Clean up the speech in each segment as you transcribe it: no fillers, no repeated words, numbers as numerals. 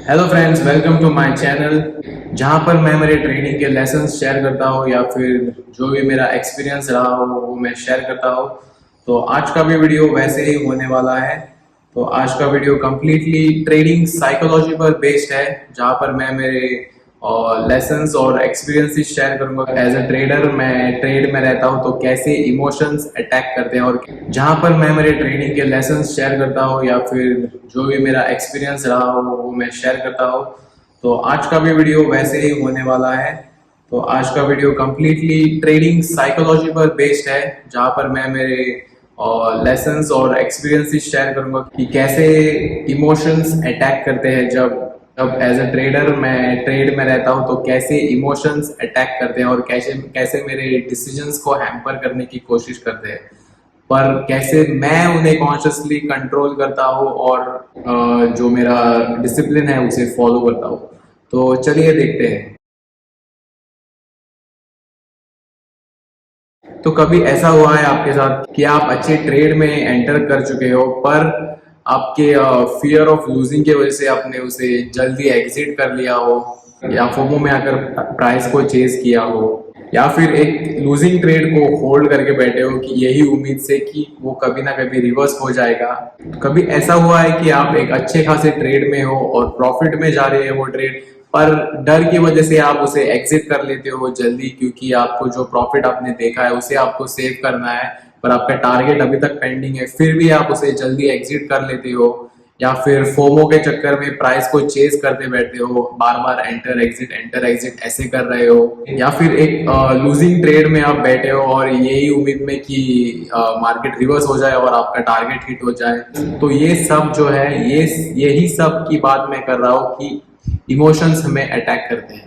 Hello friends, welcome to my channel जहां पर मैं मेरे ट्रेडिंग के लेसन्स शेयर करता हूं या फिर जो भी मेरा एक्सपीरियंस रहा हो वो मैं शेयर करता हूं। तो आज का भी वीडियो वैसे ही होने वाला है। तो आज का वीडियो कंप्लीटली ट्रेडिंग साइकोलॉजी पर बेस्ड है, जहां पर मैं मेरे लेसन्स और एक्सपीरियंसेस शेयर करूंगा। एज अ ट्रेडर मैं ट्रेड में रहता हूं तो कैसे इमोशंस अटैक करते हैं, और जहां पर मैं मेरे ट्रेडिंग के लेसन्स शेयर करता हूं या फिर जो भी मेरा एक्सपीरियंस रहा हो वो मैं शेयर करता हूं। तो आज का भी वीडियो वैसे ही होने वाला है। तो आज का वीडियो कंप्लीटली ट्रेडिंग साइकोलॉजी पर बेस्ड है, जहां पर मैं मेरे लेसन्स और एक्सपीरियंसेस शेयर करूंगा कि कैसे इमोशंस अटैक करते हैं। जब जब एज अ ट्रेडर मैं ट्रेड में रहता हूं तो कैसे इमोशंस अटैक करते हैं और कैसे कैसे मेरे डिसीजंस को हैम्पर करने की कोशिश करते हैं, पर कैसे मैं उन्हें कॉन्शियसली कंट्रोल करता हूँ और जो मेरा डिसिप्लिन है उसे फॉलो करता हूँ। तो चलिए देखते हैं। तो कभी ऐसा हुआ है आपके साथ कि आप अच्छे ट्रेड में एंटर कर चुके हो, पर आपके फियर ऑफ लूजिंग की वजह से आपने उसे जल्दी एग्जिट कर लिया हो, या फोमो में आकर प्राइस को चेज किया हो, या फिर एक लूजिंग ट्रेड को होल्ड करके बैठे हो कि यही उम्मीद से कि वो कभी ना कभी रिवर्स हो जाएगा। तो कभी ऐसा हुआ है कि आप एक अच्छे खासे ट्रेड में हो और प्रॉफिट में जा रहे हैं वो ट्रेड, पर डर की वजह से आप उसे एग्जिट कर लेते हो जल्दी, क्योंकि आपको जो प्रॉफिट आपने देखा है उसे आपको सेव करना है, पर आपका टारगेट अभी तक पेंडिंग है, फिर भी आप उसे जल्दी एग्जिट कर लेते हो। या फिर फोमो के चक्कर में प्राइस को चेज करते बैठते हो, बार बार एंटर एग्जिट ऐसे कर रहे हो, या फिर एक लूजिंग ट्रेड में आप बैठे हो और यही उम्मीद में कि मार्केट रिवर्स हो जाए और आपका टारगेट हिट हो जाए। तो ये सब जो है, यही सब की बात मैं कर रहा हूँ कि इमोशंस हमें अटैक करते हैं।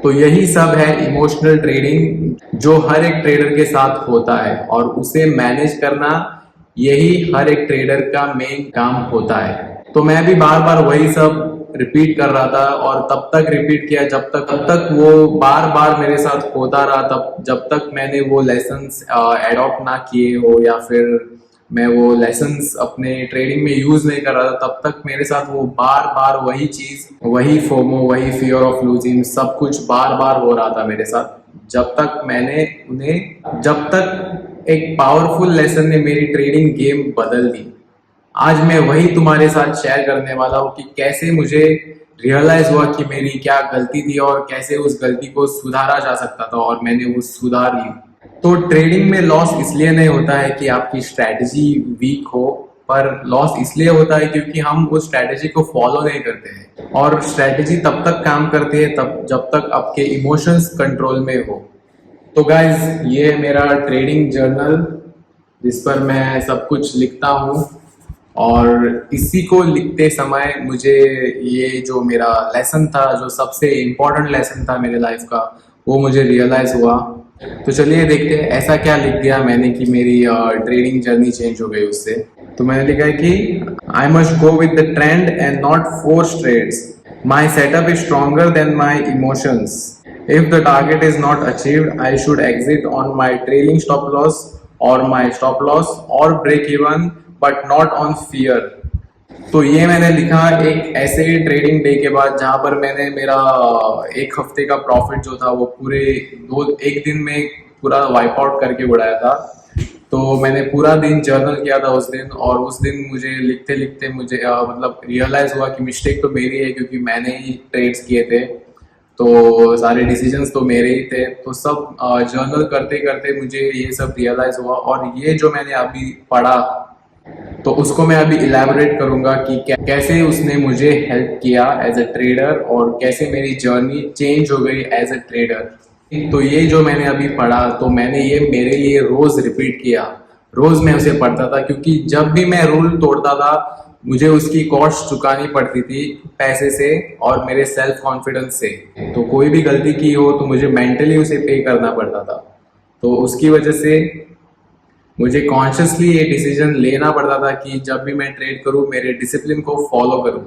तो यही सब है इमोशनल ट्रेडिंग, जो हर एक ट्रेडर के साथ होता है, और उसे मैनेज करना यही हर एक ट्रेडर का मेन काम होता है। तो मैं भी बार बार वही सब रिपीट कर रहा था, और तब तक रिपीट किया तब तक वो बार बार मेरे साथ होता रहा, तब जब तक मैंने वो लेसन्स एडॉप्ट ना किए हो, या फिर मैं वो लेसन्स अपने ट्रेडिंग में यूज नहीं कर रहा था, तब तक मेरे साथ वो बार बार वही चीज, वही फोमो, वही फियर ऑफ लूजिंग, सब कुछ बार बार हो रहा था मेरे साथ। जब तक एक पावरफुल लेसन ने मेरी ट्रेडिंग गेम बदल दी। आज मैं वही तुम्हारे साथ शेयर करने वाला हूँ कि कैसे मुझे रियलाइज हुआ कि मेरी क्या गलती थी और कैसे उस गलती को सुधारा जा सकता था, और मैंने वो सुधार ली। तो ट्रेडिंग में लॉस इसलिए नहीं होता है कि आपकी स्ट्रैटेजी वीक हो, पर लॉस इसलिए होता है क्योंकि हम उस स्ट्रैटेजी को फॉलो नहीं करते हैं, और स्ट्रैटेजी तब तक काम करती है तब जब तक आपके इमोशंस कंट्रोल में हो। तो गाइज, ये है मेरा ट्रेडिंग जर्नल जिस पर मैं सब कुछ लिखता हूँ, और इसी को लिखते समय मुझे ये जो मेरा लेसन था, जो सबसे इम्पोर्टेंट लेसन था मेरे लाइफ का, वो मुझे रियलाइज हुआ। तो चलिए देखते हैं ऐसा क्या लिख दिया मैंने कि मेरी ट्रेडिंग जर्नी चेंज हो गई उससे। तो मैंने लिखा है कि I must go with the trend and not force trades. My setup is stronger than my emotions. If the target is not achieved, I should exit on my trailing stop loss or my stop loss or break even, but not on fear. तो ये मैंने लिखा एक ऐसे trading day के बाद, जहां पर मैंने मेरा एक हफ्ते का प्रॉफिट जो था वो पूरे एक दिन में पूरा वाइप आउट करके उड़ाया था। तो मैंने पूरा दिन जर्नल किया था उस दिन, और उस दिन मुझे लिखते लिखते मुझे मतलब रियलाइज हुआ कि मिस्टेक तो मेरी है, क्योंकि मैंने ही ट्रेड्स किए थे, तो सारे डिसीजंस तो मेरे ही थे। तो सब जर्नल करते करते मुझे ये सब रियलाइज हुआ, और ये जो मैंने अभी पढ़ा तो उसको मैं अभी इलेबोरेट करूंगा कि कैसे उसने मुझे हेल्प किया एज अ ट्रेडर, और कैसे मेरी जर्नी चेंज हो गई एज अ ट्रेडर। तो ये जो मैंने अभी पढ़ा, तो मैंने ये मेरे लिए रोज रिपीट किया, रोज मैं उसे पढ़ता था, क्योंकि जब भी मैं रूल तोड़ता था मुझे उसकी कॉस्ट चुकानी पड़ती थी, पैसे से और मेरे सेल्फ कॉन्फिडेंस से। तो कोई भी गलती की हो तो मुझे मेंटली उसे पे करना पड़ता था। तो उसकी वजह से मुझे कॉन्शियसली ये डिसीजन लेना पड़ता था कि जब भी मैं ट्रेड करूं मेरे डिसिप्लिन को फॉलो करूं।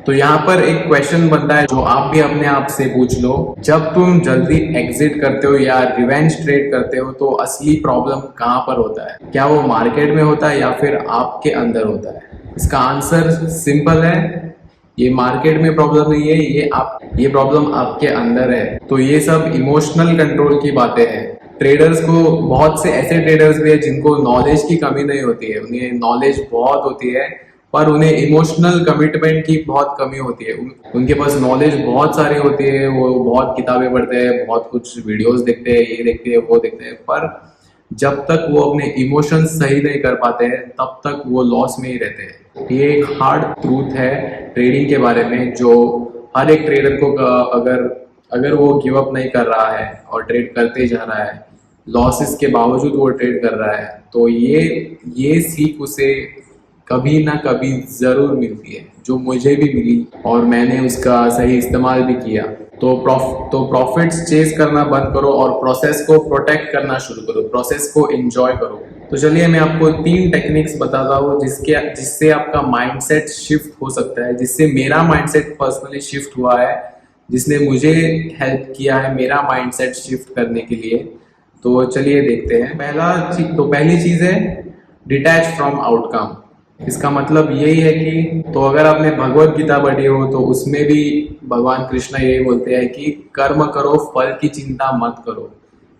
तो यहाँ पर एक क्वेश्चन बनता है जो आप भी अपने आप से पूछ लो, जब तुम जल्दी एग्जिट करते हो या रिवेंज ट्रेड करते हो तो असली प्रॉब्लम कहाँ पर होता है? क्या वो मार्केट में होता है या फिर आपके अंदर होता है? इसका आंसर सिंपल है, ये मार्केट में प्रॉब्लम नहीं है, ये प्रॉब्लम आपके अंदर है। तो ये सब इमोशनल कंट्रोल की बातें हैं। ट्रेडर्स को, बहुत से ऐसे ट्रेडर्स भी है जिनको नॉलेज की कमी नहीं होती है, उन्हें नॉलेज बहुत होती है पर उन्हें इमोशनल कमिटमेंट की बहुत कमी होती है। उनके पास नॉलेज बहुत सारी होती है, वो बहुत किताबें पढ़ते हैं, बहुत कुछ वीडियोस देखते हैं, ये देखते हैं, वो देखते हैं, पर जब तक वो अपने इमोशंस सही नहीं कर पाते हैं तब तक वो लॉस में ही रहते हैं। ये एक हार्ड ट्रूथ है ट्रेडिंग के बारे में, जो हर एक ट्रेडर को अगर अगर वो गिव अप नहीं कर रहा है और ट्रेड करते जा रहा है, लॉसेस के बावजूद वो ट्रेड कर रहा है, तो ये सीख उसे कभी ना कभी जरूर मिलती है, जो मुझे भी मिली और मैंने उसका सही इस्तेमाल भी किया। तो प्रॉफिट्स चेज करना बंद करो और प्रोसेस को प्रोटेक्ट करना शुरू करो, प्रोसेस को एंजॉय करो। तो चलिए मैं आपको 3 टेक्निक्स बताता हूँ जिससे आपका माइंडसेट शिफ्ट हो सकता है, जिससे मेरा माइंडसेट पर्सनली शिफ्ट हुआ है, जिसने मुझे हेल्प किया है मेरा माइंडसेट शिफ्ट करने के लिए। तो चलिए देखते हैं। पहली चीज है डिटैच फ्रॉम आउटकम। इसका मतलब यही है कि, तो अगर आपने भगवत गीता पढ़ी हो तो उसमें भी भगवान कृष्ण यही बोलते हैं कि कर्म करो, फल की चिंता मत करो।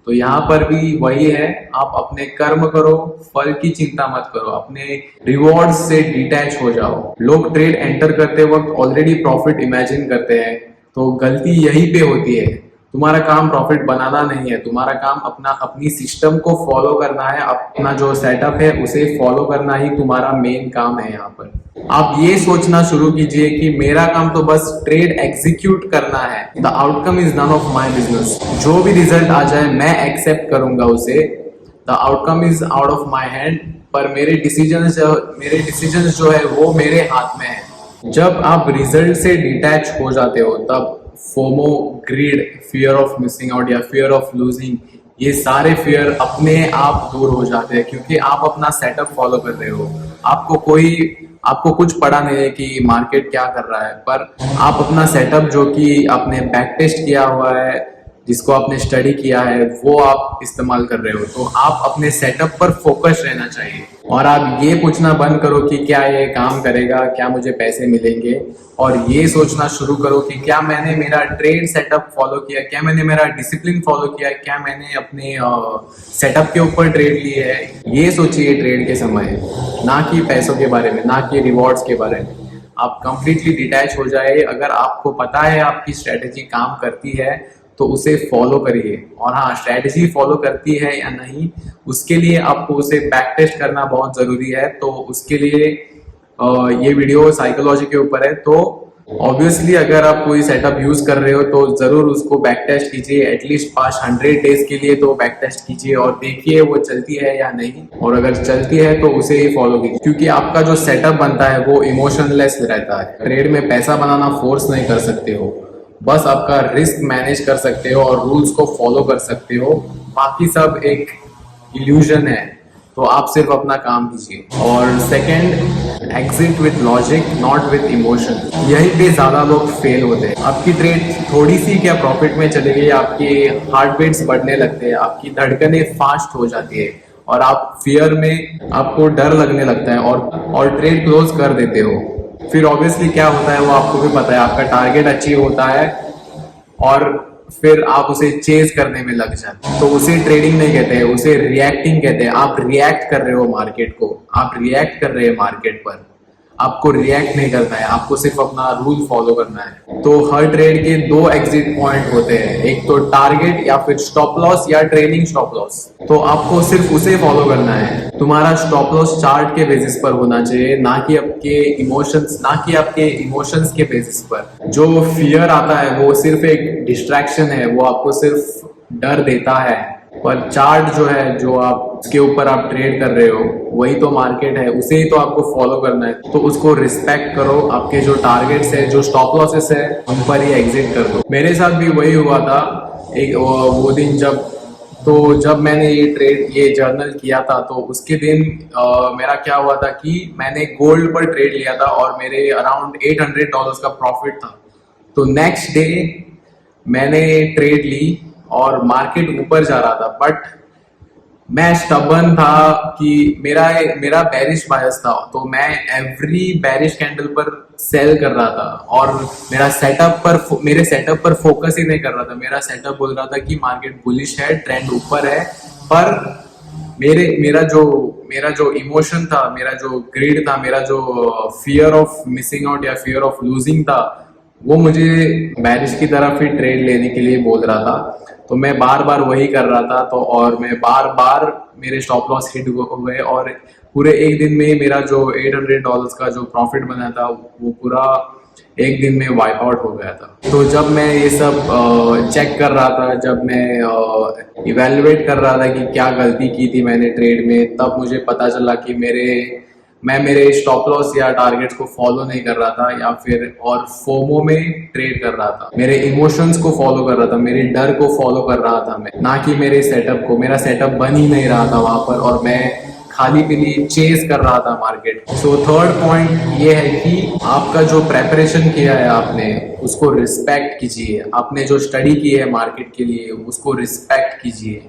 तो यहाँ पर भी वही है, आप अपने कर्म करो, फल की चिंता मत करो, अपने रिवॉर्ड से डिटैच हो जाओ। लोग ट्रेड एंटर करते वक्त ऑलरेडी प्रॉफिट इमेजिन करते हैं, तो गलती यहीं पे होती है। तुम्हारा काम प्रॉफिट बनाना नहीं है, तुम्हारा काम अपनी सिस्टम को फॉलो करना है, अपना जो सेटअप है उसे फॉलो करना ही तुम्हारा मेन काम है। यहाँ पर आप ये सोचना शुरू कीजिए कि मेरा काम तो बस ट्रेड एग्जीक्यूट करना है, the outcome is none of my business. जो भी रिजल्ट आ जाए मैं एक्सेप्ट करूंगा उसे, the outcome is out of my hand, पर मेरे डिसीजन जो है वो मेरे हाथ में है। जब आप रिजल्ट से डिटैच हो जाते हो तब FOMO, greed, fear of missing out या फियर ऑफ लूजिंग, ये सारे फियर अपने आप दूर हो जाते हैं, क्योंकि आप अपना सेटअप फॉलो कर रहे हो। आपको कुछ पता नहीं है कि मार्केट क्या कर रहा है, पर आप अपना सेटअप जो कि आपने बैक टेस्ट किया हुआ है, जिसको आपने स्टडी किया है, वो आप इस्तेमाल कर रहे हो। तो आप अपने सेटअप पर फोकस रहना चाहिए और आप ये पूछना बंद करो कि क्या ये काम करेगा, क्या मुझे पैसे मिलेंगे, और ये सोचना शुरू करो कि क्या मैंने मेरा ट्रेड सेटअप फॉलो किया, क्या मैंने मेरा डिसिप्लिन फॉलो किया, क्या मैंने अपने सेटअप के ऊपर ट्रेड लिए है। ये सोचिए ट्रेड के समय, ना कि पैसों के बारे में, ना कि रिवॉर्ड्स के बारे में। आप कंप्लीटली डिटैच हो जाए। अगर आपको पता है आपकी स्ट्रेटेजी काम करती है तो उसे फॉलो करिए, और हाँ, स्ट्रेटेजी फॉलो करती है या नहीं उसके लिए आपको उसे बैक टेस्ट करना बहुत जरूरी है। तो उसके लिए ये वीडियो साइकोलॉजी के ऊपर है। तो ऑब्वियसली अगर आप कोई सेटअप यूज कर रहे हो तो जरूर उसको बैक टेस्ट कीजिए, एटलीस्ट 500 डेज के लिए तो बैक टेस्ट कीजिए और देखिए वो चलती है या नहीं, और अगर चलती है तो उसे ही फॉलो कीजिए, क्योंकि आपका जो सेटअप बनता है वो इमोशनलेस रहता है। ट्रेड में पैसा बनाना फोर्स नहीं कर सकते हो, बस आपका रिस्क मैनेज कर सकते हो और रूल्स को फॉलो कर सकते हो, बाकी सब एक इल्यूजन है। तो आप सिर्फ अपना काम कीजिए। और second, exit with logic not with emotion. यहीं पे ज्यादा लोग फेल होते हैं। आपकी ट्रेड थोड़ी सी क्या प्रॉफिट में चली गई, आपके हार्ट बीट्स बढ़ने लगते हैं, आपकी धड़कनें फास्ट हो जाती है और आप फियर में, आपको डर लगने लगता है और ट्रेड क्लोज कर देते हो। फिर ऑब्वियसली क्या होता है वो आपको भी पता है, आपका टारगेट अचीव होता है और फिर आप उसे चेज करने में लग जाते हैं। तो उसे ट्रेडिंग नहीं कहते हैं, उसे रिएक्टिंग कहते हैं। आप रिएक्ट कर रहे हो मार्केट को, आप रिएक्ट कर रहे हैं मार्केट पर। आपको रिएक्ट नहीं करना है, आपको सिर्फ अपना रूल फॉलो करना है। तो हर ट्रेड के 2 एग्जिट पॉइंट होते हैं, एक तो टारगेट या फिर स्टॉप लॉस या ट्रेलिंग स्टॉप लॉस। तो आपको सिर्फ उसे फॉलो करना है। तुम्हारा स्टॉप लॉस चार्ट के बेसिस पर होना चाहिए, ना कि आपके इमोशंस के बेसिस पर। जो फियर आता है वो सिर्फ एक डिस्ट्रैक्शन है, वो आपको सिर्फ डर देता है, पर चार्ट जो है, जो आप उसके ऊपर आप ट्रेड कर रहे हो, वही तो मार्केट है, उसे ही तो आपको फॉलो करना है। तो उसको रिस्पेक्ट करो, आपके जो टारगेट्स है, जो स्टॉप लॉसेस है, उन पर ही एग्जिट कर दो। मेरे साथ भी वही हुआ था एक वो दिन जब मैंने ये जर्नल किया था, तो उसके दिन मेरा क्या हुआ था कि मैंने गोल्ड पर ट्रेड लिया था और मेरे अराउंड $800 का प्रॉफिट था। तो नेक्स्ट डे मैंने ट्रेड ली और मार्केट ऊपर जा रहा था, बट मैं स्टबन था कि मेरा मेरा बेरिश बायस था, तो मैं एवरी बेरिश कैंडल पर सेल कर रहा था और मेरे सेटअप पर फोकस ही नहीं कर रहा था। मेरा सेटअप बोल रहा था कि मार्केट बुलिश है, ट्रेंड ऊपर है, पर मेरे मेरा जो इमोशन था, मेरा जो ग्रीड था, मेरा जो फियर ऑफ मिसिंग आउट या फियर ऑफ लूजिंग था, वो मुझे बैरिश की तरफ ही ट्रेड लेने के लिए बोल रहा था। तो मैं बार बार वही कर रहा था, तो और मैं बार बार मेरे स्टॉप लॉस हिट हो गए और पूरे एक दिन में ही मेरा जो $800 का जो प्रॉफिट बना था वो पूरा एक दिन में वाइप आउट हो गया था। तो जब मैं ये सब चेक कर रहा था, जब मैं इवेलुएट कर रहा था कि क्या गलती की थी मैंने ट्रेड में, तब मुझे पता चला कि मैं मेरे स्टॉप लॉस या टारगेट्स को फॉलो नहीं कर रहा था, या फिर और फोमो में ट्रेड कर रहा था। मेरे इमोशंस को फॉलो कर रहा था, मेरे डर को फॉलो कर रहा था मैं, ना कि मेरे सेटअप को। मेरा सेटअप बन ही नहीं रहा था वहां पर और मैं खाली पीली चेस कर रहा था मार्केट। सो थर्ड पॉइंट ये है कि आपका जो प्रेपरेशन किया है आपने, उसको रिस्पेक्ट कीजिए। आपने जो स्टडी की है मार्केट के लिए, उसको रिस्पेक्ट कीजिए,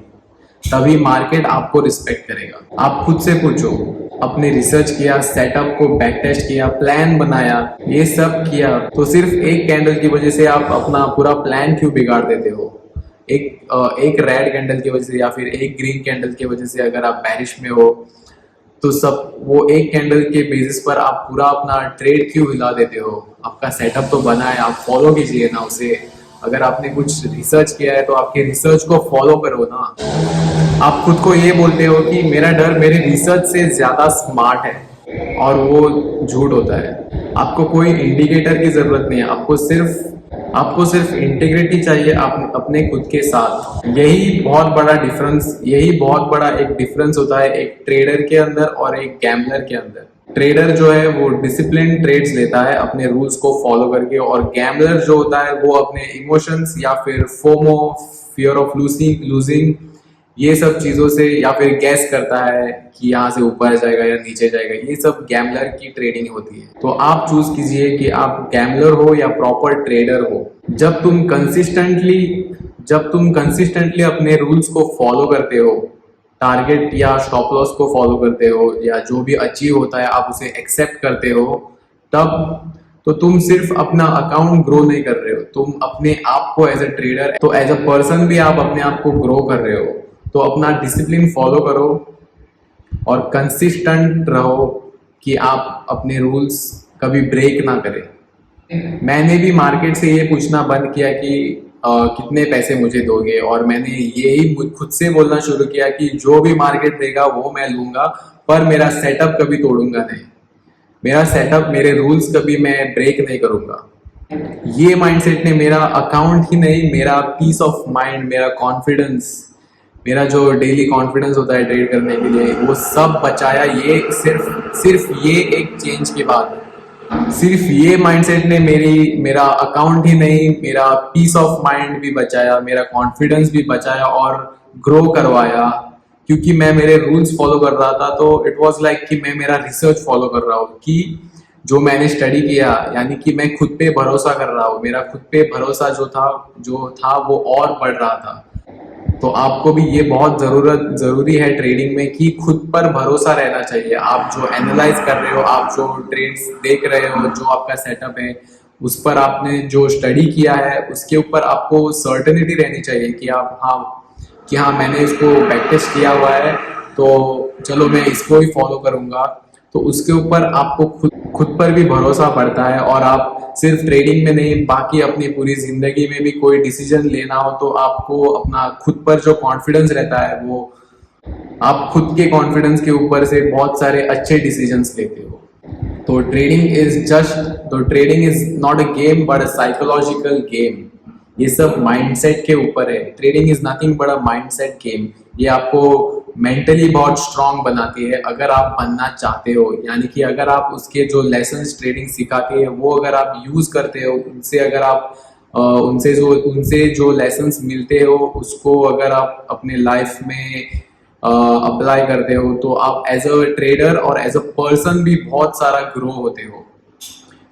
तभी मार्केट आपको रिस्पेक्ट करेगा। आप खुद से पूछो, अपने रिसर्च किया, सेटअप को बैक टेस्ट किया, प्लान बनाया, ये सब किया, तो सिर्फ एक कैंडल की वजह से आप अपना पूरा प्लान क्यों बिगाड़ देते हो? एक रेड कैंडल की वजह से या फिर एक ग्रीन कैंडल की वजह से अगर आप बैरिश में हो, तो सब वो एक कैंडल के बेसिस पर आप पूरा अपना ट्रेड क्यों हिला देते हो? आपका सेटअप तो बना है, आप फॉलो कीजिए ना उसे। अगर आपने कुछ रिसर्च किया है तो आपके रिसर्च को फॉलो करो ना। आप खुद को ये बोलते हो कि मेरा डर मेरे रिसर्च से ज्यादा स्मार्ट है, और वो झूठ होता है। आपको कोई इंडिकेटर की जरूरत नहीं है, आपको सिर्फ इंटीग्रिटी चाहिए अपने खुद के साथ। यही बहुत बड़ा एक डिफरेंस होता है एक ट्रेडर के अंदर और एक गैम्बलर के अंदर। ट्रेडर जो है वो डिसिप्लिन ट्रेड्स लेता है अपने रूल्स को फॉलो करके, और गैम्बलर जो होता है वो अपने इमोशंस या फिर फोमो, फियर ऑफ लूजिंग, ये सब चीजों से, या फिर गैस करता है कि यहाँ से ऊपर जाएगा या नीचे जाएगा। ये सब गैम्बलर की ट्रेडिंग होती है। तो आप चूज कीजिए कि आप गैम्बलर हो या प्रॉपर ट्रेडर हो। जब तुम कंसिस्टेंटली अपने रूल्स को फॉलो करते हो, टारगेट या स्टॉप लॉस को फॉलो करते हो, या जो भी अचीव होता है आप उसे एक्सेप्ट करते हो, तब तो तुम सिर्फ अपना अकाउंट ग्रो नहीं कर रहे हो, तुम अपने आप को एज अ ट्रेडर, तो एज अ पर्सन भी आप अपने आप को ग्रो कर रहे हो। तो अपना डिसिप्लिन फॉलो करो और कंसिस्टेंट रहो कि आप अपने रूल्स कभी ब्रेक ना करें। मैंने भी मार्केट से ये पूछना बंद किया कि कितने पैसे मुझे दोगे, और मैंने यही खुद से बोलना शुरू किया कि जो भी मार्केट देगा वो मैं लूंगा, पर मेरा सेटअप कभी तोड़ूंगा नहीं। मेरा सेटअप, मेरे रूल्स कभी मैं ब्रेक नहीं करूंगा। ये माइंडसेट ने मेरा अकाउंट ही नहीं, मेरा पीस ऑफ माइंड, मेरा कॉन्फिडेंस, मेरा जो डेली कॉन्फिडेंस होता है ट्रेड करने के लिए, वो सब बचाया। ये सिर्फ ये एक चेंज के बाद, सिर्फ ये माइंडसेट ने मेरा अकाउंट ही नहीं, मेरा पीस ऑफ माइंड भी बचाया, मेरा कॉन्फिडेंस भी बचाया और ग्रो करवाया। क्योंकि मैं मेरे रूल्स फॉलो कर रहा था, तो इट वाज लाइक कि मैं मेरा रिसर्च फॉलो कर रहा हूँ, कि जो मैंने स्टडी किया, यानी कि मैं खुद पे भरोसा कर रहा हूँ। मेरा खुद पे भरोसा जो था वो और बढ़ रहा था। तो आपको भी ये बहुत जरूरी है ट्रेडिंग में कि खुद पर भरोसा रहना चाहिए। आप जो एनालाइज कर रहे हो, आप जो ट्रेड्स देख रहे हो, जो आपका सेटअप है, उस पर आपने जो स्टडी किया है, उसके ऊपर आपको सर्टेनिटी रहनी चाहिए कि हाँ मैंने इसको प्रैक्टिस किया हुआ है, तो चलो मैं इसको ही फॉलो करूंगा। तो उसके ऊपर आपको खुद पर भी भरोसा पड़ता है, और आप सिर्फ ट्रेडिंग में नहीं, बाकी अपनी पूरी जिंदगी में भी कोई डिसीजन लेना हो तो आपको अपना खुद पर जो कॉन्फिडेंस रहता है, वो आप खुद के कॉन्फिडेंस के ऊपर से बहुत सारे अच्छे डिसीजंस लेते हो। तो trading is not a game but a psychological game. ये सब माइंडसेट के ऊपर है। Trading is nothing but a mindset game. ये आपको मेंटली बहुत स्ट्रांग बनाती है अगर आप बनना चाहते हो। यानी कि अगर आप उसके जो लेसन्स ट्रेडिंग सिखाती है वो अगर आप यूज करते हो, उनसे जो लेसन्स मिलते हो उसको अगर आप अपने लाइफ में अप्लाई करते हो, तो आप एज अ ट्रेडर और एज अ पर्सन भी बहुत सारा ग्रो होते हो।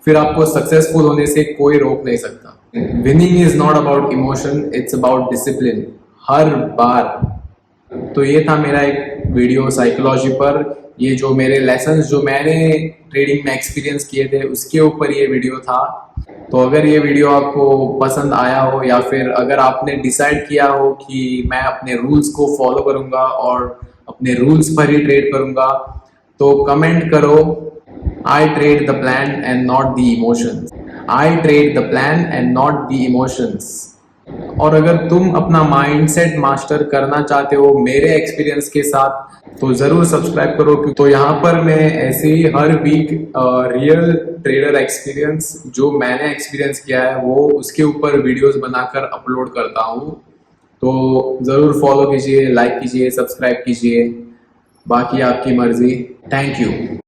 फिर आपको सक्सेसफुल होने से कोई रोक नहीं सकता। Winning is not about emotion, it's about discipline. हर बार तो ये था मेरा एक वीडियो साइकोलॉजी पर। ये जो मेरे लेसन्स जो मैंने ट्रेडिंग में एक्सपीरियंस किए थे उसके ऊपर ये वीडियो था। तो अगर ये वीडियो आपको पसंद आया हो या फिर अगर आपने डिसाइड किया हो कि मैं अपने रूल्स को फॉलो करूंगा और अपने रूल्स पर ही ट्रेड करूंगा, तो कमेंट करो, I trade the plan and not the emotions. I trade the plan and not the emotions. और अगर तुम अपना माइंडसेट मास्टर करना चाहते हो मेरे एक्सपीरियंस के साथ, तो जरूर सब्सक्राइब करो। तो यहाँ पर मैं ऐसे ही हर वीक रियल ट्रेडर एक्सपीरियंस जो मैंने एक्सपीरियंस किया है वो उसके ऊपर वीडियोस बनाकर अपलोड करता हूँ। तो जरूर फॉलो कीजिए, लाइक कीजिए, सब्सक्राइब कीजिए, बाकी आपकी मर्जी। Thank you.